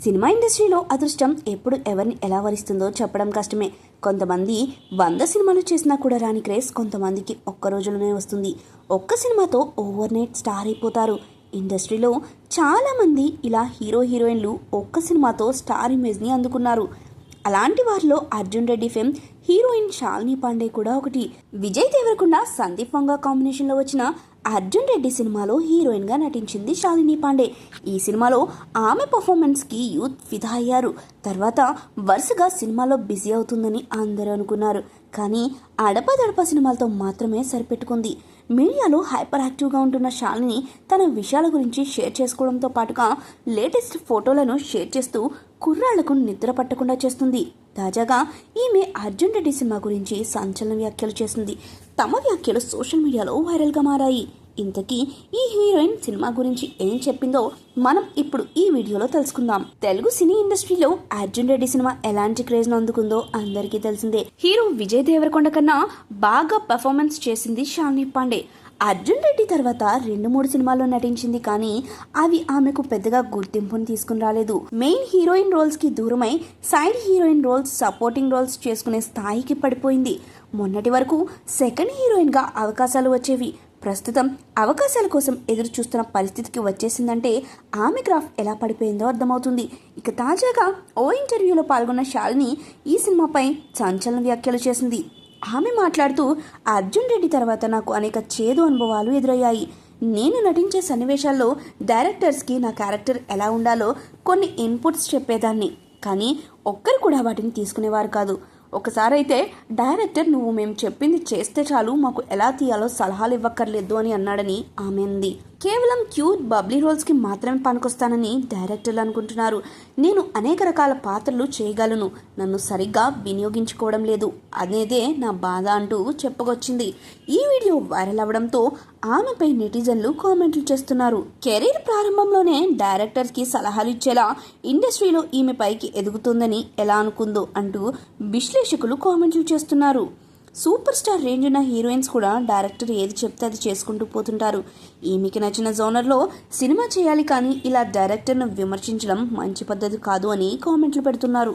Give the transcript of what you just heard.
Cinema ఇండస్ట్రీలో అదృష్టం ఎప్పుడు ఎవరిని ఎలా వరిస్తుందో చెప్పడం కష్టమే. కొంతమంది 100 సినిమాలు చేసినా కూడా రాని క్రేజ్ కొంతమందికి ఒక్క రోజులోనే వస్తుంది. ఒక్క సినిమాతో ఓవర్ నైట్ స్టార్ అయిపోతారు. ఇండస్ట్రీలో చాలామంది ఇలా హీరోయిన్లు ఒక్క సినిమాతో స్టార్ ఇమేజ్ని అందుకున్నారు. అలాంటి వారిలో అర్జున్ రెడ్డి ఫేమ్ హీరోయిన్ శాలిని పాండే కూడా ఒకటి. విజయ్ దేవరకొండ సందీప్ వంగా కాంబినేషన్లో వచ్చిన అర్జున్ రెడ్డి సినిమాలో హీరోయిన్గా నటించింది శాలిని పాండే. ఈ సినిమాలో ఆమె పర్ఫార్మెన్స్కి యూత్ ఫిదా అయ్యారు. తర్వాత వరుసగా సినిమాలో బిజీ అవుతుందని అందరూ అనుకున్నారు. కానీ అడపదడప సినిమాలతో మాత్రమే సరిపెట్టుకుంది. మీడియాలో హైపర్ యాక్టివ్గా ఉంటున్న శాలిని తన విషయాల గురించి షేర్ చేసుకోవడంతో పాటుగా లేటెస్ట్ ఫోటోలను షేర్ చేస్తూ కుర్రాళ్లకు నిద్ర పట్టకుండా చేస్తుంది. తాజాగా ఈమె అర్జున్ రెడ్డి సినిమా గురించి సంచలన వ్యాఖ్యలు చేసింది. తమ వ్యాఖ్యలు సోషల్ మీడియాలో వైరల్గా మారాయి. ఇంతకీ ఈ హీరోయిన్ సినిమా గురించి ఏం చెప్పిందో మనం ఇప్పుడు ఈ వీడియోలో తెలుసుకుందాం. తెలుగు సినీ ఇండస్ట్రీలో అర్జున్ రెడ్డి సినిమా ఎలాంటి క్రేజ్ ను అందుకుందో అందరికీ తెలిసిందే. హీరో విజయ్ దేవరకొండ కన్నా బాగా పర్ఫార్మెన్స్ చేసింది శాలిని పాండే. అర్జున్ రెడ్డి తర్వాత 2-3 సినిమాల్లో నటించింది, కానీ అవి ఆమెకు పెద్దగా గుర్తింపుని తీసుకుని రాలేదు. మెయిన్ హీరోయిన్ రోల్స్ కి దూరమై side heroine roles, supporting roles చేసుకునే స్థాయికి పడిపోయింది. మొన్నటి వరకు సెకండ్ హీరోయిన్ గా అవకాశాలు వచ్చేవి. ప్రస్తుతం అవకాశాల కోసం ఎదురు చూస్తున్న పరిస్థితికి వచ్చేసిందంటే ఆమె గ్రాఫ్ ఎలా పడిపోయిందో అర్థమవుతుంది. ఇక తాజాగా ఓ ఇంటర్వ్యూలో పాల్గొన్న శాలిని ఈ సినిమాపై సంచలన వ్యాఖ్యలు చేసింది. ఆమె మాట్లాడుతూ, అర్జున్ రెడ్డి తర్వాత నాకు అనేక చేదు అనుభవాలు ఎదురయ్యాయి. నేను నటించే సన్నివేశాల్లో డైరెక్టర్స్కి నా క్యారెక్టర్ ఎలా ఉండాలో కొన్ని ఇన్పుట్స్ చెప్పేదాన్ని, కానీ ఒక్కరు కూడా వాటిని తీసుకునేవారు కాదు. ఒకసారి అయితే డైరెక్టర్ నువ్వు మేము చెప్పింది చేస్తే చాలు, మాకు ఎలా తీయాలో సలహాలు ఇవ్వక్కర్లేదు అని అన్నాడని ఆమె అంది. కేవలం క్యూట్ బబ్లీ రోల్స్కి మాత్రమే పనికొస్తానని డైరెక్టర్లు అనుకుంటున్నారు. నేను అనేక రకాల పాత్రలు చేయగలను, నన్ను సరిగ్గా వినియోగించుకోవడం లేదు అనేదే నా బాధ అంటూ చెప్పుకొచ్చింది. ఈ వీడియో వైరల్ అవ్వడంతో ఆమెపై నెటిజన్లు కామెంట్లు చేస్తున్నారు. కెరీర్ ప్రారంభంలోనే డైరెక్టర్స్కి సలహాలు ఇచ్చేలా ఇండస్ట్రీలో ఈమె పైకి ఎదుగుతుందని ఎలా అనుకుందో అంటూ విశ్లేషకులు కామెంట్లు చేస్తున్నారు. సూపర్ స్టార్ రేంజ్ ఉన్న హీరోయిన్స్ కూడా డైరెక్టర్ ఏది చెప్తే అది చేసుకుంటూ పోతుంటారు. ఈమెకి నచ్చిన జోనర్లో సినిమా చేయాలి, కానీ ఇలా డైరెక్టర్ను విమర్శించడం మంచి పద్ధతి కాదు అని కామెంట్లు పెడుతున్నారు.